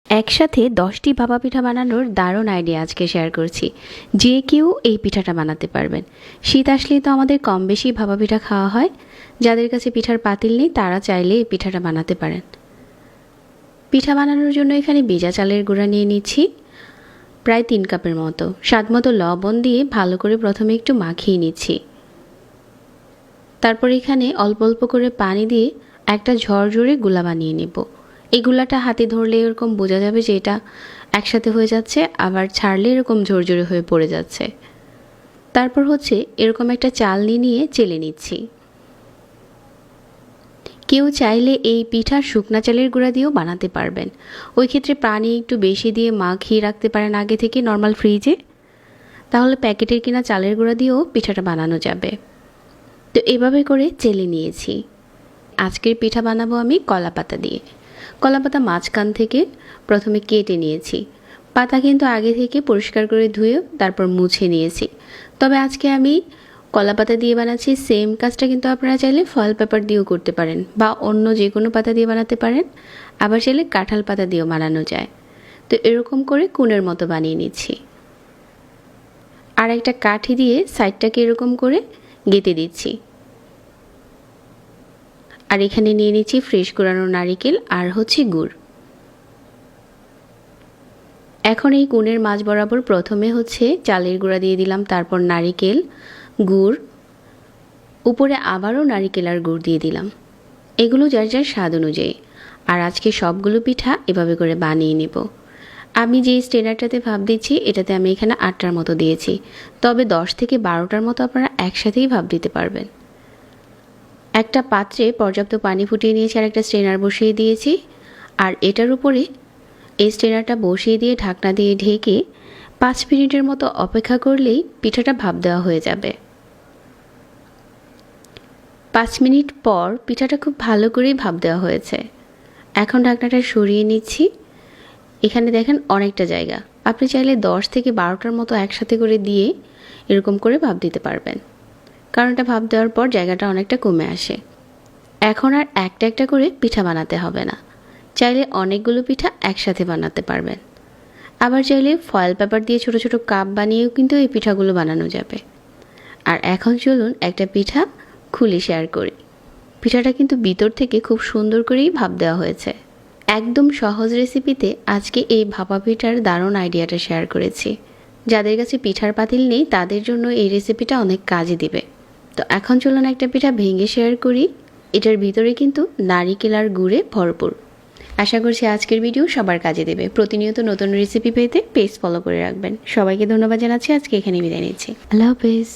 একসাথে ১০টি ভাপা পিঠা বানানোর দারুণ আইডিয়া আজকে শেয়ার করছি। যে কেউ এই পিঠাটা বানাতে পারবেন। শীত আসলেই তো আমাদের কম বেশি ভাপা পিঠা খাওয়া হয়। যাদের কাছে পিঠার পাতিল নেই তারা চাইলে এই পিঠাটা বানাতে পারেন। পিঠা বানানোর জন্য এখানে ভেজা চালের গুঁড়া নিয়ে নিচ্ছি প্রায় ৩ কাপের মতো। স্বাদমতো লবণ দিয়ে ভালো করে প্রথমে একটু মাখিয়ে নিচ্ছি। তারপর এখানে অল্প অল্প করে পানি দিয়ে একটা ঝরঝরে গুলা বানিয়ে নেব। এই গুলাটা হাতে ধরলে এরকম বোঝা যাবে যে এটা একসাথে হয়ে যাচ্ছে, আবার ছাড়লে এরকম ঝরঝরে হয়ে পড়ে যাচ্ছে। তারপর এরকম একটা চালনি নিয়ে চেলে নিচ্ছি। কেউ চাইলে এই পিঠা শুকনা চালের গুঁড়া দিয়েও বানাতে পারবেন। ওই ক্ষেত্রে পানি একটু বেশি দিয়ে মাখিয়ে রাখতে পারেন আগে থেকে নর্মাল ফ্রিজে, তাহলে প্যাকেটের কিনা চালের গুঁড়া দিয়েও পিঠাটা বানানো যাবে। তো এভাবে করে চেলে নিয়েছি। আজকের পিঠা বানাবো আমি কলা পাতা দিয়ে। কলা পাতা মাঝখান থেকে প্রথমে কেটে নিয়েছি। পাতা কিন্তু আগে থেকে পরিষ্কার করে ধুয়ে তারপর মুছে নিয়েছি। তবে আজকে আমি কলা পাতা দিয়ে বানাচ্ছি। সেম কাজটা কিন্তু আপনারা চাইলে ফয়েল পেপার দিয়েও করতে পারেন বা অন্য যে কোনো পাতা দিয়ে বানাতে পারেন। আবার চাইলে কাঁঠাল পাতা দিয়েও বানানো যায়। তো এরকম করে কোণের মতো বানিয়ে নিচ্ছি। আর একটা কাঠি দিয়ে সাইডটাকে এরকম করে গেঁথে দিচ্ছি। আর এখানে নিয়ে নিচ্ছি ফ্রেশ কোরানো নারিকেল আর গুড়। এখন এই কোণের মাঝ বরাবর প্রথমে চালের গুঁড়া দিয়ে দিলাম, তারপর নারিকেল, গুড়, উপরে আবারও নারিকেল আর গুড় দিয়ে দিলাম। এগুলো যার যার স্বাদ অনুযায়ী। আর আজকে সবগুলো পিঠা এভাবে করে বানিয়ে নেব। আমি যে স্ট্রেনারটাতে ভাপ দিচ্ছি এটাতে আমি এখানে ৮টার মতো দিয়েছি। তবে ১০ থেকে ১২টার মতো আপনারা একসাথেই ভাপ দিতে পারবেন। একটা পাত্রে পর্যাপ্ত পানি ফুটিয়ে নিয়েছি আর একটা স্ট্রেনার বসিয়ে দিয়েছি। আর এটার উপরে এই স্ট্রেনারটা বসিয়ে দিয়ে ঢাকনা দিয়ে ঢেকে ৫ মিনিটের মতো অপেক্ষা করলেই পিঠাটা ভাপ দেওয়া হয়ে যাবে। ৫ মিনিট পর পিঠাটা খুব ভালো করেই ভাপ দেওয়া হয়েছে। এখন ঢাকনাটা সরিয়ে নিচ্ছি। এখানে দেখেন অনেকটা জায়গা। আপনি চাইলে ১০ থেকে ১২টার মতো একসাথে করে দিয়ে এরকম করে ভাপ দিতে পারবেন, কারণ এটা ভাপ দেওয়ার পর জায়গাটা অনেকটা কমে আসে। এখন আর একটা একটা করে পিঠা বানাতে হবে না। চাইলে অনেকগুলো পিঠা একসাথে বানাতে পারবেন। আবার চাইলে ফয়েল পেপার দিয়ে ছোট ছোট কাপ বানিয়েও কিন্তু এই পিঠাগুলো বানানো যাবে। আর এখন চলুন একটা পিঠা খুলে শেয়ার করি। পিঠাটা কিন্তু ভিতর থেকে খুব সুন্দর করেই ভাপ দেওয়া হয়েছে। একদম সহজ রেসিপিতে আজকে এই ভাপা পিঠার দারুণ আইডিয়াটা শেয়ার করেছি। যাদের কাছে পিঠার পাতিল নেই তাদের জন্য এই রেসিপিটা অনেক কাজে দিবে। তো এখন চলুন একটা পিঠা ভেঙে শেয়ার করি। এটার ভিতরে কিন্তু নারিকেল আর গুড়ে ভরপুর। আশা করছি আজকের ভিডিও সবার কাজে দেবে। প্রতিনিয়ত নতুন রেসিপি পেতে পেজ ফলো করে রাখবেন। সবাইকে ধন্যবাদ জানাচ্ছি। আজকে এখানে বিদায় নিচ্ছি। আল্লাহ হাফেজ।